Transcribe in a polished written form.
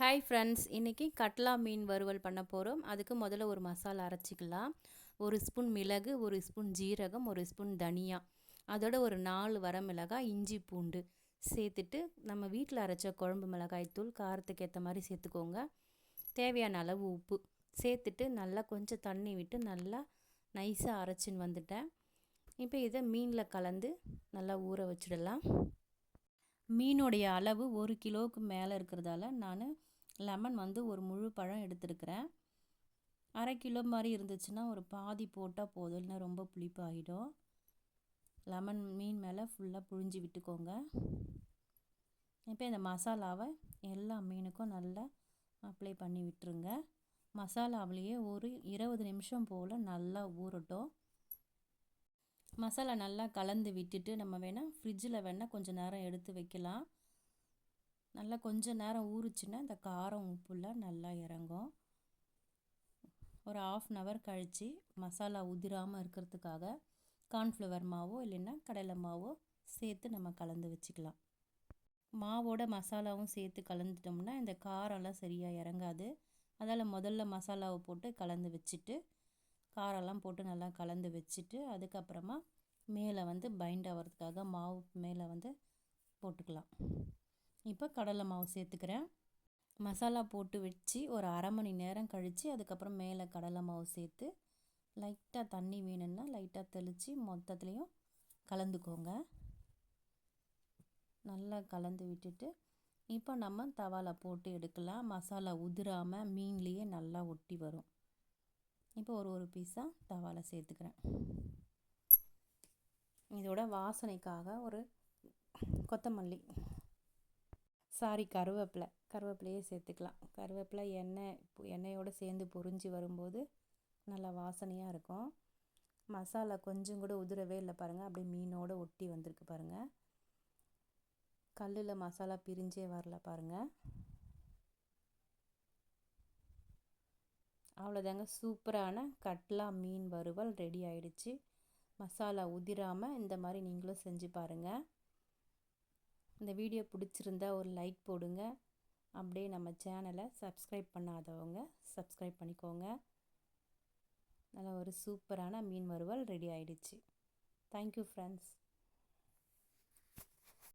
Hi friends, இன்றைக்கி கட்லா மீன் வறுவல் பண்ண போகிறோம். அதுக்கு முதல்ல ஒரு மசாலா அரைச்சிக்கலாம். ஒரு ஸ்பூன் மிளகு, ஒரு ஸ்பூன் ஜீரகம், ஒரு ஸ்பூன் தனியா, அதோட ஒரு 4 வரமிளகாய், இஞ்சி பூண்டு சேர்த்துட்டு நம்ம வீட்டில் அரைச்ச குழம்பு மிளகாய் தூள் காரத்துக்கு ஏற்ற மாதிரி சேர்த்துக்கோங்க. தேவையான அளவு உப்பு சேர்த்துட்டு நல்லா கொஞ்சம் தண்ணி விட்டு நல்லா நைஸாக அரைச்சின்னு வந்துட்டேன். இப்போ இதை மீனில் கலந்து நல்லா ஊற வச்சிடலாம். மீனுடைய அளவு 1 கிலோவுக்கு மேலே இருக்கிறதால நான் லெமன் ஒரு முழு பழம் எடுத்துருக்கிறேன். அரை கிலோ மாதிரி இருந்துச்சுன்னா ஒரு பாதி போட்டால் போதும், இல்லைன்னா ரொம்ப புளிப்பாகிடும். லெமன் மீன் மேலே ஃபுல்லாக புழிஞ்சி விட்டுக்கோங்க. இப்போ இந்த மசாலாவை எல்லா மீனுக்கும் நல்லா அப்ளை பண்ணி விட்டுருங்க. மசாலாவிலேயே ஒரு 20 நிமிஷம் போல் நல்லா ஊறட்டும். மசாலா நல்லா கலந்து விட்டுட்டு நம்ம வேணால் ஃப்ரிட்ஜில் வேணால் கொஞ்சம் நேரம் எடுத்து வைக்கலாம். நல்லா கொஞ்சம் நேரம் ஊறுச்சுன்னா இந்த காரம் உப்புலாம் நல்லா இறங்கும். ஒரு 1/2 hour கழித்து மசாலா உதிராமல் இருக்கிறதுக்காக கார்ன்ஃப்ளவர் மாவோ இல்லைன்னா கடலை மாவோ சேர்த்து நம்ம கலந்து வச்சுக்கலாம். மாவோட மசாலாவும் சேர்த்து கலந்துட்டோம்னா இந்த காரம்லாம் சரியாக இறங்காது. அதால் முதல்ல மசாலாவை போட்டு கலந்து வச்சுட்டு காரெல்லாம் போட்டு நல்லா கலந்து வச்சுட்டு அதுக்கப்புறமா மேலே பைண்ட் ஆகிறதுக்காக மாவு மேலே போட்டுக்கலாம். இப்போ கடலை மாவு சேர்த்துக்கிறேன். மசாலா போட்டு வச்சு ஒரு அரை மணி நேரம் கழித்து அதுக்கப்புறம் மேலே கடலை மாவு சேர்த்து லைட்டாக தண்ணி வேணும்னா லைட்டாக தெளித்து மொத்தத்துலேயும் கலந்துக்கோங்க. நல்லா கலந்து விட்டுட்டு இப்போ நம்ம தவாவில் போட்டு எடுக்கலாம். மசாலா உதிராமல் மீன்லேயே நல்லா ஒட்டி வரும். இப்போ ஒரு பீஸாக தவாவில் சேர்த்துக்கிறேன். இதோட வாசனைக்காக ஒரு கொத்தமல்லி கருவேப்பிலையே சேர்த்துக்கலாம். கருவேப்பிலை எண்ணெயோடு சேர்ந்து பொரிஞ்சு வரும்போது நல்லா வாசனையாக இருக்கும். மசாலா கொஞ்சம் கூட உதிரவே இல்லை பாருங்கள், அப்படியே மீனோடு ஒட்டி வந்திருக்கு பாருங்கள். கல்லில் மசாலா பிரிஞ்சே வரல பாருங்கள். அவ்வளோதாங்க, சூப்பரான கட்லா மீன் வறுவல் ரெடி ஆயிடுச்சு. மசாலா உதிராமல் இந்த மாதிரி நீங்களும் செஞ்சு பாருங்கள். இந்த வீடியோ பிடிச்சிருந்தா ஒரு லைக் போடுங்க. அப்படியே நம்ம சேனலை சப்ஸ்கிரைப் பண்ணாதவங்க சப்ஸ்கிரைப் பண்ணிக்கோங்க. நல்லா ஒரு சூப்பரான மீன் வறுவல் ரெடி ஆயிடுச்சு. Thank you friends.